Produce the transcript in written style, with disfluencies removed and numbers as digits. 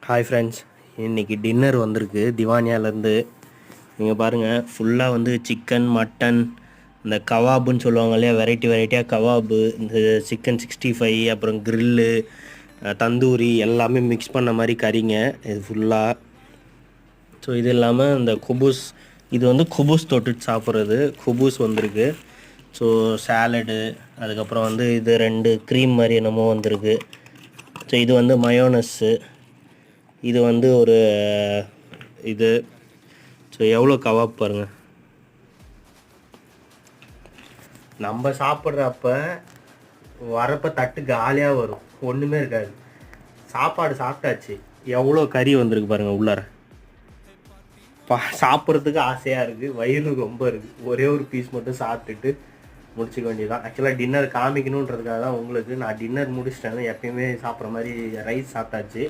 Hi friends, இன்றைக்கி dinner வந்திருக்கு திவானியாலேருந்து. நீங்கள் பாருங்கள், ஃபுல்லாக வந்து சிக்கன், மட்டன், இந்த கவாபுன்னு சொல்லுவாங்க இல்லையா, வெரைட்டியாக கவாபு, இந்த சிக்கன் 65, அப்புறம் க்ரில்லு, தந்தூரி எல்லாமே மிக்ஸ் பண்ண மாதிரி கறிங்க இது ஃபுல்லாக. ஸோ இது இல்லாமல் இந்த குபூஸ், இது வந்து குபூஸ் தொட்டுட்டு சாப்பிட்றது குபூஸ் வந்திருக்கு. ஸோ சாலடு, அதுக்கப்புறம் வந்து இது 2 க்ரீம் மாதிரி என்னமோ வந்திருக்கு. ஸோ இது வந்து மயோனஸ்ஸு, இது வந்து ஒரு இது. ஸோ எவ்வளோ கவாப் பாருங்கள். நம்ம சாப்பிட்றப்ப வரப்போ தட்டு காலியாக வரும், ஒன்றுமே இருக்காது. சாப்பாடு சாப்பிட்டாச்சு, எவ்வளோ கறி வந்திருக்கு பாருங்கள் உள்ளார. சாப்பிட்றதுக்கு ஆசையாக இருக்குது, வயிறு ரொம்ப இருக்குது. ஒரே ஒரு பீஸ் மட்டும் சாப்பிட்டுட்டு முடிச்சுக்க வேண்டியதான். ஆக்சுவலாக டின்னர் காமிக்கணுன்றதுக்காக தான் உங்களுக்கு. நான் டின்னர் முடிச்சிட்டேன், எப்பயுமே சாப்பிட்ற மாதிரி ரைஸ் சாப்பிட்டாச்சு.